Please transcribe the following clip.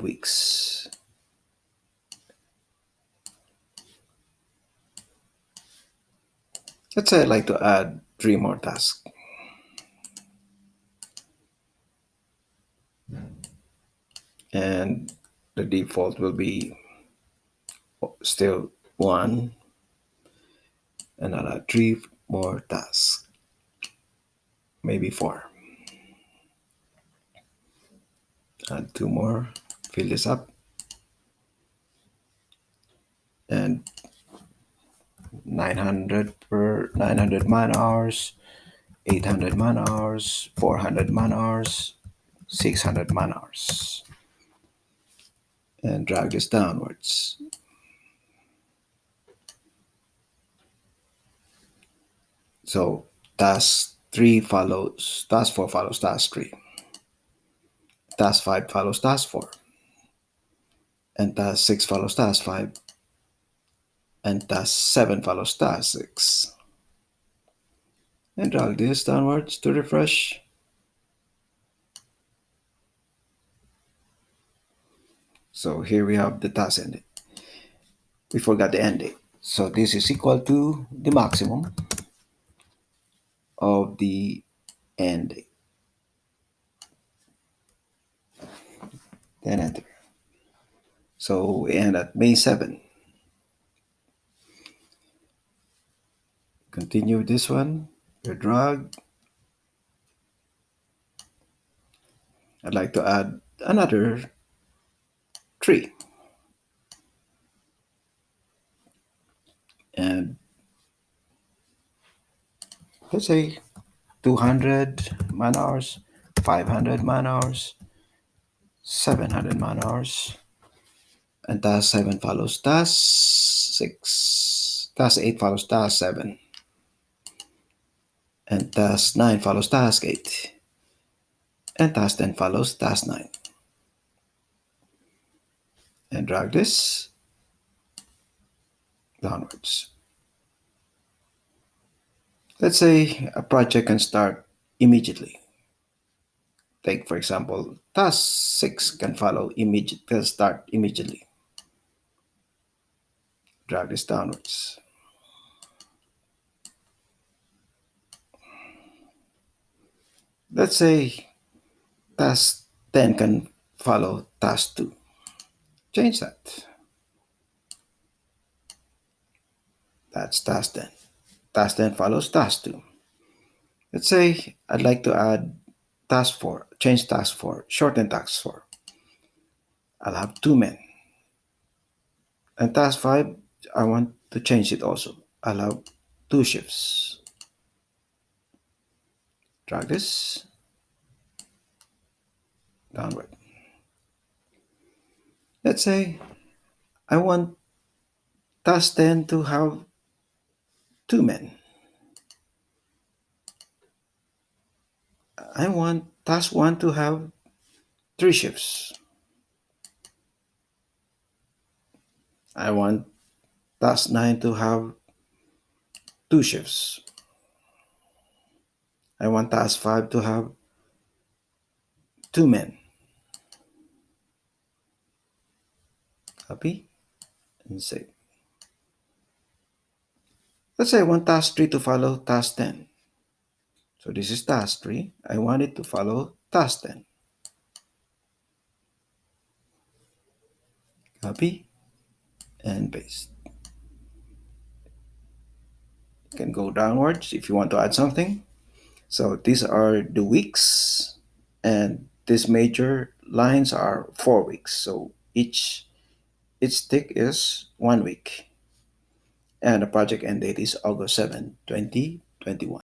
12 weeks. Let's say I'd like to add 3 more tasks. And the default will be still 1, and I'll add 3 more tasks, maybe 4. Add 2 more, fill this up, and 900 man hours, 800 man hours, 400 man hours, 600 man hours, and drag this downwards. So task 4 follows task 3. Task 5 follows task 4. And task 6 follows task 5. And task 7 follows task 6. And drag this downwards to refresh. So here we have the task ending. We forgot the end date. So this is equal to the maximum of the end date. Then enter. So we end at May 7. Continue this one. You drag. I'd like to add another 3. And let's say 200 man hours, 500 man hours, 700 man hours. And task 7 follows task 6. Task 8 follows task 7. And task 9 follows task 8. And task 10 follows task 9. And drag this downwards. Let's say a project can start immediately. Take, for example, task 6 can start immediately. Drag this downwards. Let's say task 10 can follow task 2. Change that. That's task 10. Task 10 follows task 2. Let's say I'd like to add task 4, change task 4, shorten task 4. I'll have 2 men. And task 5, I want to change it also. I'll have 2 shifts. Drag this downward. Let's say I want task 10 to have 2 men. I want task 1 to have 3 shifts. I want task 9 to have 2 shifts. I want task 5 to have 2 men. Copy and save. Let's say I want task 3 to follow task 10. So this is task 3. I want it to follow task 10. Copy and paste. You can go downwards if you want to add something. So these are the weeks, and these major lines are 4 weeks. So each tick is 1 week. And the project end date is August 7, 2021.